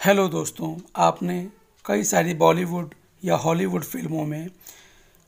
Hello दोस्तों, आपने कई सारी बॉलीवुड या हॉलीवुड फिल्मों में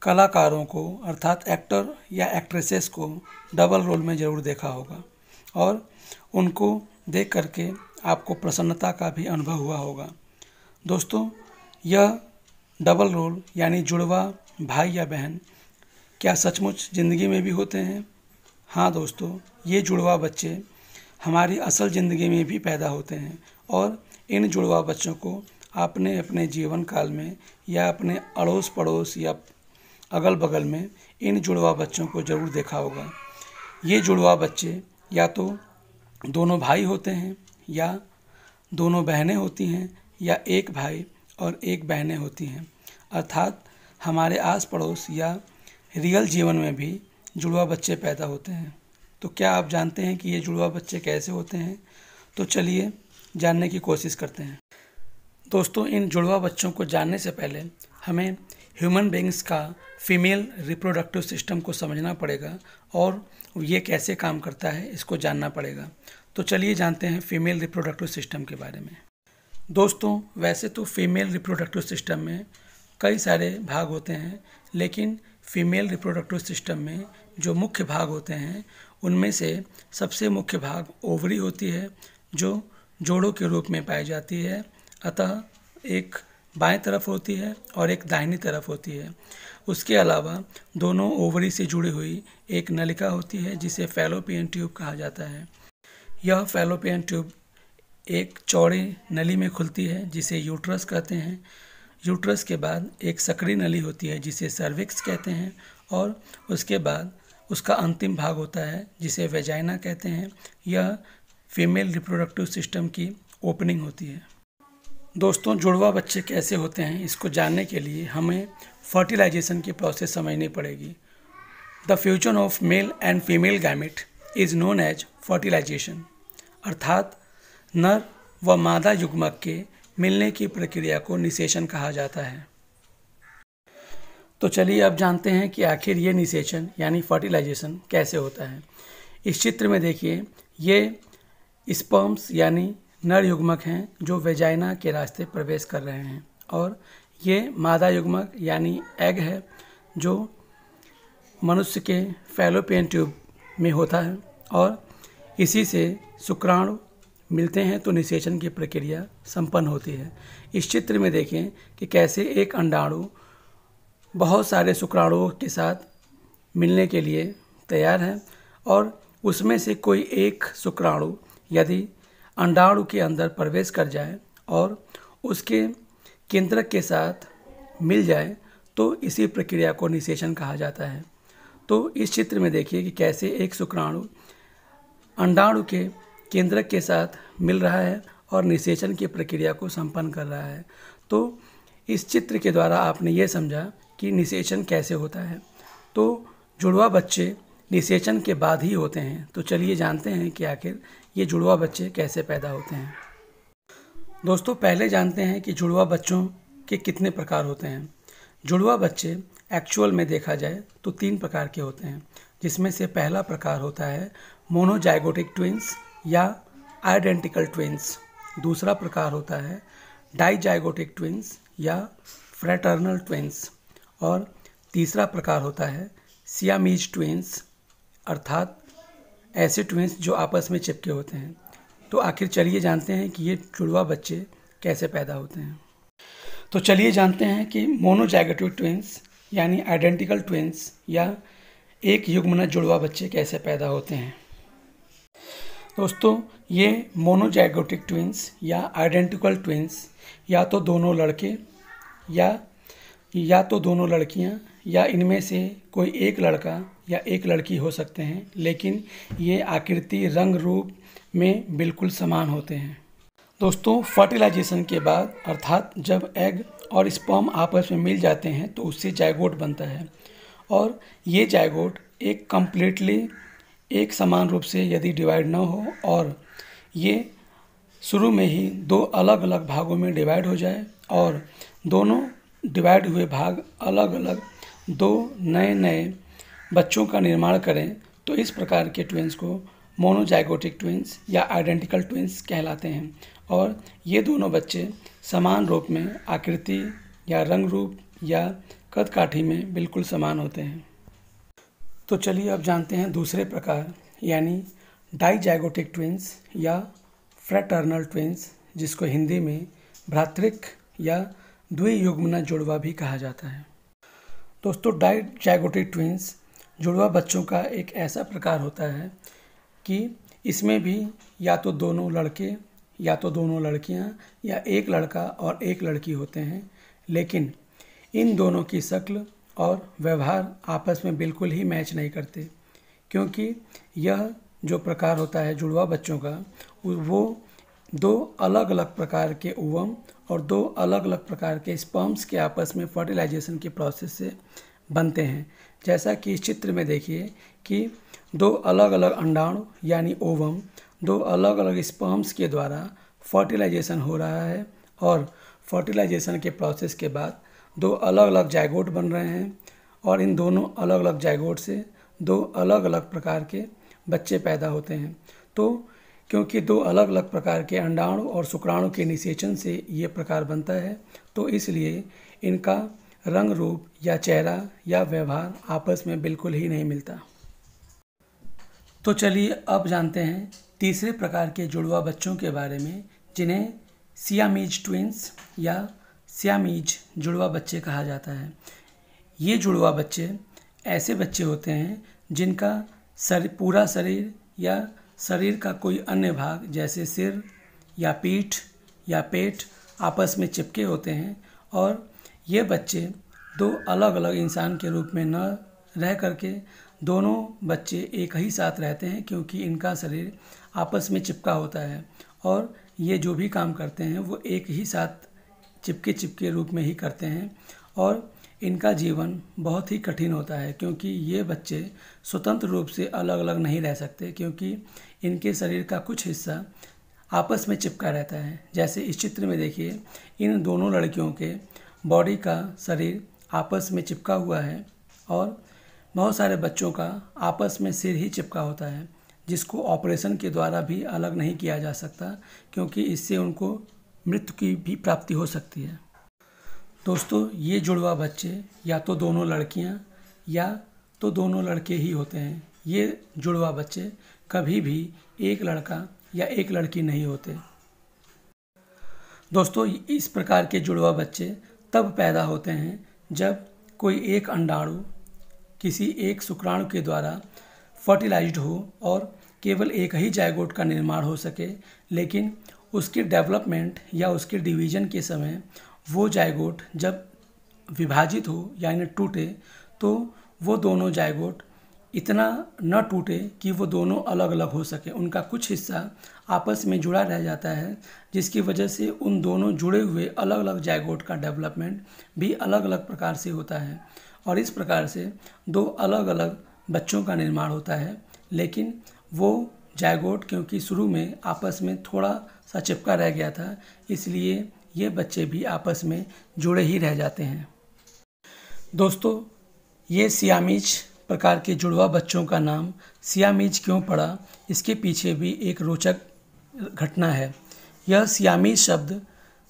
कलाकारों को अर्थात एक्टर या एक्ट्रेसेस को डबल रोल में ज़रूर देखा होगा और उनको देख करके आपको प्रसन्नता का भी अनुभव हुआ होगा। दोस्तों, यह डबल रोल यानी जुड़वा भाई या बहन क्या सचमुच ज़िंदगी में भी होते हैं? हाँ दोस्तों, ये जुड़वा बच्चे हमारी असल ज़िंदगी में भी पैदा होते हैं और इन जुड़वा बच्चों को आपने अपने जीवन काल में या अपने अड़ोस पड़ोस या अगल बगल में इन जुड़वा बच्चों को ज़रूर देखा होगा। ये जुड़वा बच्चे या तो दोनों भाई होते हैं या दोनों बहनें होती हैं या एक भाई और एक बहनें होती हैं। अर्थात हमारे आस पड़ोस या रियल जीवन में भी जुड़वा बच्चे पैदा होते हैं। तो क्या आप जानते हैं कि ये जुड़वा बच्चे कैसे होते हैं? तो चलिए जानने की कोशिश करते हैं। दोस्तों, इन जुड़वा बच्चों को जानने से पहले हमें ह्यूमन बीइंग्स का फीमेल रिप्रोडक्टिव सिस्टम को समझना पड़ेगा और ये कैसे काम करता है इसको जानना पड़ेगा। तो चलिए जानते हैं फीमेल रिप्रोडक्टिव सिस्टम के बारे में। दोस्तों, वैसे तो फीमेल रिप्रोडक्टिव सिस्टम में कई सारे भाग होते हैं, लेकिन फीमेल रिप्रोडक्टिव सिस्टम में जो मुख्य भाग होते हैं उनमें से सबसे मुख्य भाग ओवरी होती है, जो जोड़ों के रूप में पाई जाती है। अतः एक बाएं तरफ होती है और एक दाहिनी तरफ होती है। उसके अलावा दोनों ओवरी से जुड़ी हुई एक नलिका होती है जिसे फैलोपियन ट्यूब कहा जाता है। यह फैलोपियन ट्यूब एक चौड़े नली में खुलती है जिसे यूट्रस कहते हैं। यूट्रस के बाद एक सकरी नली होती है जिसे सर्विक्स कहते हैं और उसके बाद उसका अंतिम भाग होता है जिसे वेजाइना कहते हैं। यह फीमेल रिप्रोडक्टिव सिस्टम की ओपनिंग होती है। दोस्तों, जुड़वा बच्चे कैसे होते हैं इसको जानने के लिए हमें फर्टिलाइजेशन की प्रोसेस समझनी पड़ेगी। The fusion of male and female gamete is known as fertilisation. अर्थात नर व मादा युग्मक के मिलने की प्रक्रिया को निषेचन कहा जाता है। तो चलिए अब जानते हैं कि आखिर ये निषेचन यानी फर्टिलाइजेशन कैसे होता है। इस चित्र में देखिए, ये स्पर्म्स यानी नर युग्मक हैं जो वेजाइना के रास्ते प्रवेश कर रहे हैं और ये मादा युग्मक यानी एग है जो मनुष्य के फैलोपियन ट्यूब में होता है और इसी से शुक्राणु मिलते हैं तो निषेचन की प्रक्रिया संपन्न होती है। इस चित्र में देखें कि कैसे एक अंडाणु बहुत सारे शुक्राणुओं के साथ मिलने के लिए तैयार है और उसमें से कोई एक शुक्राणु यदि अंडाणु के अंदर प्रवेश कर जाए और उसके केंद्रक के साथ मिल जाए तो इसी प्रक्रिया को निषेचन कहा जाता है। तो इस चित्र में देखिए कि कैसे एक शुक्राणु अंडाणु के केंद्रक के साथ मिल रहा है और निषेचन की प्रक्रिया को संपन्न कर रहा है। तो इस चित्र के द्वारा आपने ये समझा कि निषेचन कैसे होता है। तो जुड़वा बच्चे निषेचन के बाद ही होते हैं। तो चलिए जानते हैं कि आखिर ये जुड़वा बच्चे कैसे पैदा होते हैं। दोस्तों, पहले जानते हैं कि जुड़वा बच्चों के कितने प्रकार होते हैं। जुड़वा बच्चे एक्चुअल में देखा जाए तो 3 प्रकार के होते हैं, जिसमें से पहला प्रकार होता है मोनोजाइगोटिक ट्विंस या आइडेंटिकल ट्विंस। दूसरा प्रकार होता है डाइजाइगोटिक ट्विंस या फ्रैटर्नल ट्विंस और तीसरा प्रकार होता है सियामीज ट्विंस, अर्थात ऐसे ट्विंस जो आपस में चिपके होते हैं। तो आखिर चलिए जानते हैं कि ये जुड़वा बच्चे कैसे पैदा होते हैं। तो चलिए जानते हैं कि मोनोजाइगोटिक ट्विंस यानी आइडेंटिकल ट्विंस या एक युग्मनज जुड़वा बच्चे कैसे पैदा होते हैं। दोस्तों, ये मोनोजाइगोटिक ट्विंस या आइडेंटिकल ट्विंस या तो दोनों लड़के या तो दोनों लड़कियां या इनमें से कोई एक लड़का या एक लड़की हो सकते हैं, लेकिन ये आकृति रंग रूप में बिल्कुल समान होते हैं। दोस्तों, फर्टिलाइजेशन के बाद अर्थात जब एग और स्पर्म आपस में मिल जाते हैं तो उससे जाइगोट बनता है और ये जाइगोट एक कम्प्लीटली एक समान रूप से यदि डिवाइड ना हो और ये शुरू में ही 2 अलग अलग भागों में डिवाइड हो जाए और दोनों डिवाइड हुए भाग अलग अलग 2 नए नए बच्चों का निर्माण करें तो इस प्रकार के ट्विंस को मोनोजाइगोटिक ट्विंस या आइडेंटिकल ट्विंस कहलाते हैं और ये दोनों बच्चे समान रूप में आकृति या रंग रूप या कद काठी में बिल्कुल समान होते हैं। तो चलिए अब जानते हैं दूसरे प्रकार यानी डाइजैगोटिक ट्विंस या फ्रैटर्नल ट्विंस, जिसको हिंदी में भ्रातृक या द्वियुग्मना जुड़वा भी कहा जाता है। दोस्तों, डाइजैगोटिक ट्विंस जुड़वा बच्चों का एक ऐसा प्रकार होता है कि इसमें भी या तो दोनों लड़के या तो दोनों लड़कियां या एक लड़का और एक लड़की होते हैं, लेकिन इन दोनों की शक्ल और व्यवहार आपस में बिल्कुल ही मैच नहीं करते, क्योंकि यह जो प्रकार होता है जुड़वा बच्चों का वो दो अलग अलग प्रकार के ओवम और दो अलग अलग प्रकार के स्पर्म्स के आपस में फर्टिलाइजेशन के प्रोसेस से बनते हैं। जैसा कि इस चित्र में देखिए कि दो अलग अलग अंडाणु यानी ओवम दो अलग अलग स्पर्म्स के द्वारा फर्टिलाइजेशन हो रहा है और फर्टिलाइजेशन के प्रोसेस के बाद दो अलग अलग जाइगोट बन रहे हैं और इन दोनों अलग अलग जाइगोट से दो अलग अलग प्रकार के बच्चे पैदा होते हैं। तो क्योंकि दो अलग अलग प्रकार के अंडाणु और शुक्राणु के निषेचन से ये प्रकार बनता है, तो इसलिए इनका रंग रूप या चेहरा या व्यवहार आपस में बिल्कुल ही नहीं मिलता। तो चलिए अब जानते हैं तीसरे प्रकार के जुड़वा बच्चों के बारे में, जिन्हें सियामीज ट्विंस या सियामीज जुड़वा बच्चे कहा जाता है। ये जुड़वा बच्चे ऐसे बच्चे होते हैं जिनका पूरा शरीर या शरीर का कोई अन्य भाग जैसे सिर या पीठ या पेट आपस में चिपके होते हैं और ये बच्चे दो अलग अलग इंसान के रूप में न रह करके दोनों बच्चे एक ही साथ रहते हैं, क्योंकि इनका शरीर आपस में चिपका होता है और ये जो भी काम करते हैं वो एक ही साथ चिपके रूप में ही करते हैं और इनका जीवन बहुत ही कठिन होता है, क्योंकि ये बच्चे स्वतंत्र रूप से अलग अलग नहीं रह सकते, क्योंकि इनके शरीर का कुछ हिस्सा आपस में चिपका रहता है। जैसे इस चित्र में देखिए, इन दोनों लड़कियों के बॉडी का शरीर आपस में चिपका हुआ है और बहुत सारे बच्चों का आपस में सिर ही चिपका होता है, जिसको ऑपरेशन के द्वारा भी अलग नहीं किया जा सकता, क्योंकि इससे उनको मृत्यु की भी प्राप्ति हो सकती है। दोस्तों, ये जुड़वा बच्चे या तो दोनों लड़कियां या तो दोनों लड़के ही होते हैं। ये जुड़वा बच्चे कभी भी एक लड़का या एक लड़की नहीं होते। दोस्तों, इस प्रकार के जुड़वा बच्चे तब पैदा होते हैं जब कोई एक अंडाणु किसी एक शुक्राणु के द्वारा फर्टिलाइज्ड हो और केवल एक ही जाइगोट का निर्माण हो सके, लेकिन उसके डेवलपमेंट या उसके डिवीजन के समय वो जाइगोट जब विभाजित हो यानी टूटे, तो वो दोनों जाइगोट इतना न टूटे कि वो दोनों अलग अलग हो सके। उनका कुछ हिस्सा आपस में जुड़ा रह जाता है, जिसकी वजह से उन दोनों जुड़े हुए अलग अलग जाइगोट का डेवलपमेंट भी अलग अलग प्रकार से होता है और इस प्रकार से दो अलग अलग बच्चों का निर्माण होता है। लेकिन वो जाइगोट क्योंकि शुरू में आपस में थोड़ा सा चिपका रह गया था, इसलिए ये बच्चे भी आपस में जुड़े ही रह जाते हैं। दोस्तों, ये सियामीज प्रकार के जुड़वा बच्चों का नाम सियामीज क्यों पड़ा, इसके पीछे भी एक रोचक घटना है। यह सियामीज शब्द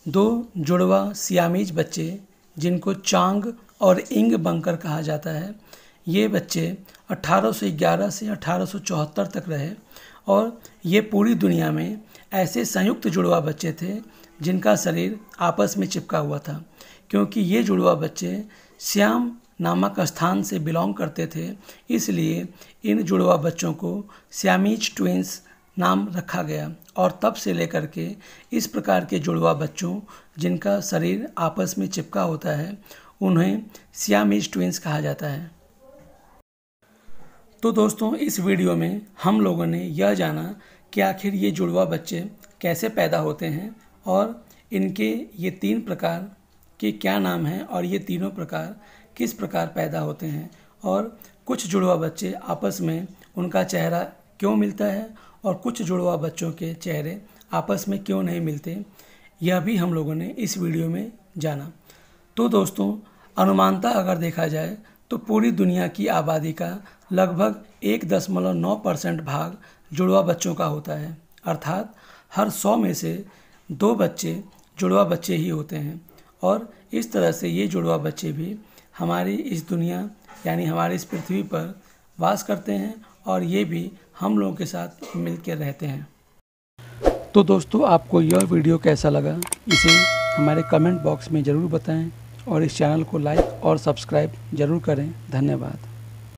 दो जुड़वा सियामीज बच्चे जिनको चांग और इंग बंकर कहा जाता है, ये बच्चे 1811 से 1874 तक रहे और ये पूरी दुनिया में ऐसे संयुक्त जुड़वा बच्चे थे जिनका शरीर आपस में चिपका हुआ था। क्योंकि ये जुड़वा बच्चे श्याम नामक स्थान से बिलोंग करते थे, इसलिए इन जुड़वा बच्चों को सियामीज ट्विंस नाम रखा गया और तब से लेकर के इस प्रकार के जुड़वा बच्चों जिनका शरीर आपस में चिपका होता है उन्हें सियामीज ट्विंस कहा जाता है। तो दोस्तों, इस वीडियो में हम लोगों ने यह जाना कि आखिर ये जुड़वा बच्चे कैसे पैदा होते हैं और इनके ये तीन प्रकार के क्या नाम हैं और ये तीनों प्रकार किस प्रकार पैदा होते हैं और कुछ जुड़वा बच्चे आपस में उनका चेहरा क्यों मिलता है और कुछ जुड़वा बच्चों के चेहरे आपस में क्यों नहीं मिलते, यह भी हम लोगों ने इस वीडियो में जाना। तो दोस्तों, अनुमानतः अगर देखा जाए तो पूरी दुनिया की आबादी का लगभग 1.9% भाग जुड़वा बच्चों का होता है, अर्थात हर 100 में से 2 बच्चे जुड़वा बच्चे ही होते हैं और इस तरह से ये जुड़वा बच्चे भी हमारी इस दुनिया यानी हमारी इस पृथ्वी पर वास करते हैं और ये भी हम लोगों के साथ मिलकर रहते हैं। तो दोस्तों, आपको यह वीडियो कैसा लगा इसे हमारे कमेंट बॉक्स में ज़रूर बताएं और इस चैनल को लाइक और सब्सक्राइब ज़रूर करें। धन्यवाद।